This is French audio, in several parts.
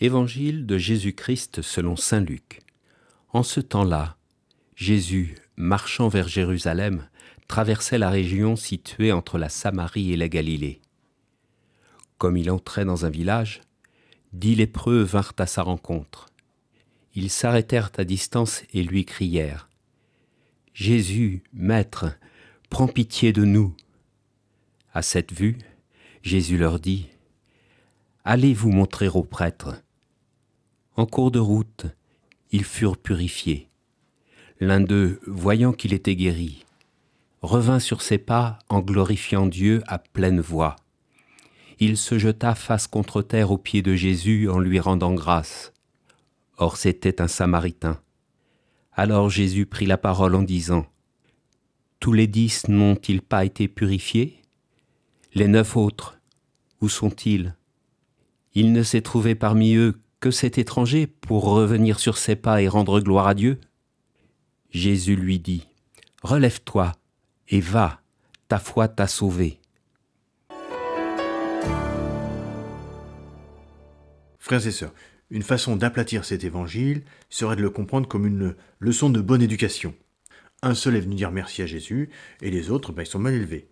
Évangile de Jésus-Christ selon saint Luc. En ce temps-là, Jésus, marchant vers Jérusalem, traversait la région située entre la Samarie et la Galilée. Comme il entrait dans un village, 10 lépreux vinrent à sa rencontre. Ils s'arrêtèrent à distance et lui crièrent : « Jésus, Maître, prends pitié de nous. » À cette vue, Jésus leur dit : « Allez vous montrer aux prêtres. » En cours de route, ils furent purifiés. L'un d'eux, voyant qu'il était guéri, revint sur ses pas en glorifiant Dieu à pleine voix. Il se jeta face contre terre aux pieds de Jésus en lui rendant grâce. Or c'était un Samaritain. Alors Jésus prit la parole en disant : « Tous les 10 n'ont-ils pas été purifiés ? Les 9 autres, où sont-ils ? Il ne s'est trouvé parmi eux que cet étranger pour revenir sur ses pas et rendre gloire à Dieu ? » Jésus lui dit : « Relève-toi et va, ta foi t'a sauvé. » Frères et sœurs, une façon d'aplatir cet évangile serait de le comprendre comme une leçon de bonne éducation. Un seul est venu dire merci à Jésus, et les autres, ils sont mal élevés.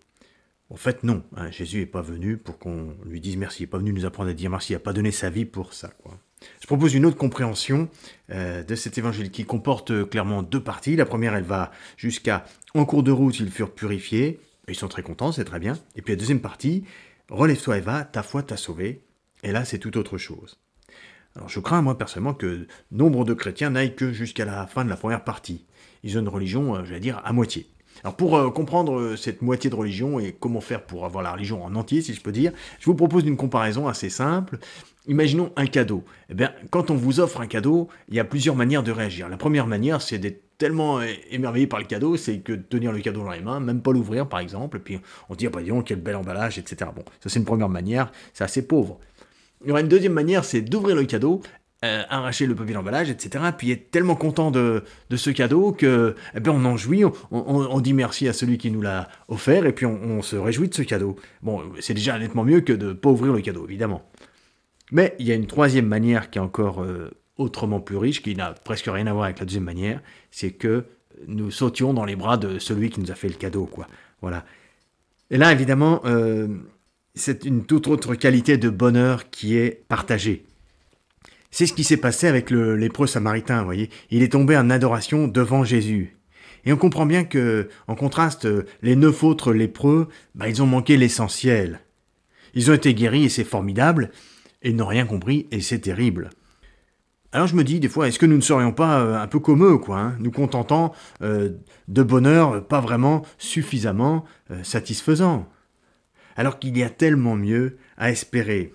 En fait, non, Jésus n'est pas venu pour qu'on lui dise merci, il n'est pas venu nous apprendre à dire merci, il n'a pas donné sa vie pour ça, quoi. Je propose une autre compréhension de cet évangile qui comporte clairement 2 parties. La première, elle va jusqu'à « En cours de route, ils furent purifiés », ils sont très contents, c'est très bien. Et puis la deuxième partie, « Relève-toi et va, ta foi t'a sauvé », et là, c'est tout autre chose. Alors je crains, moi, personnellement, que nombre de chrétiens n'aillent que jusqu'à la fin de la première partie. Ils ont une religion, à moitié. Alors pour comprendre cette moitié de religion et comment faire pour avoir la religion en entier, si je peux dire, je vous propose une comparaison assez simple. Imaginons un cadeau. Eh bien, quand on vous offre un cadeau, il y a plusieurs manières de réagir. La première manière, c'est d'être tellement émerveillé par le cadeau, c'est que de tenir le cadeau dans les mains, même pas l'ouvrir par exemple, et puis on se dit, dis donc, quel bel emballage, etc. Bon, ça c'est une première manière, c'est assez pauvre. Il y aura une deuxième manière, c'est d'ouvrir le cadeau, arracher le papier d'emballage, etc. Puis être tellement content de ce cadeau que, on en jouit, on dit merci à celui qui nous l'a offert, et puis on se réjouit de ce cadeau. Bon, c'est déjà nettement mieux que de ne pas ouvrir le cadeau, évidemment. Mais il y a une troisième manière qui est encore autrement plus riche, qui n'a presque rien à voir avec la deuxième manière, c'est que nous sautions dans les bras de celui qui nous a fait le cadeau, quoi. Voilà. Et là, évidemment, c'est une toute autre qualité de bonheur qui est partagée. C'est ce qui s'est passé avec le lépreux samaritain, vous voyez. Il est tombé en adoration devant Jésus. Et on comprend bien que, en contraste, les 9 autres lépreux, ils ont manqué l'essentiel. Ils ont été guéris et c'est formidable, et ils n'ont rien compris et c'est terrible. Alors je me dis, des fois, est-ce que nous ne serions pas un peu comme eux, quoi, nous contentant de bonheur pas vraiment suffisamment satisfaisant, alors qu'il y a tellement mieux à espérer.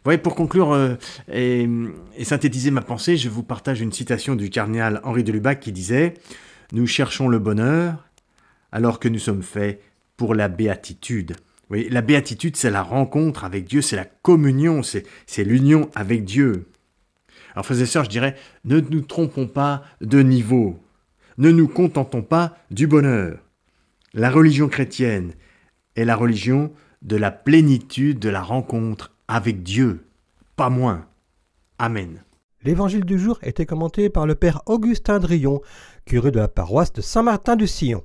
Vous voyez, pour conclure et synthétiser ma pensée, je vous partage une citation du cardinal Henri de Lubac qui disait « Nous cherchons le bonheur alors que nous sommes faits pour la béatitude ». Vous voyez, la béatitude, c'est la rencontre avec Dieu, c'est la communion, c'est l'union avec Dieu. Alors frères et sœurs, je dirais, ne nous trompons pas de niveau, ne nous contentons pas du bonheur. La religion chrétienne est la religion de la plénitude de la rencontre avec Dieu, pas moins. Amen. L'évangile du jour était commenté par le père Augustin Drillon, curé de la paroisse de Saint-Martin-du-Sillon.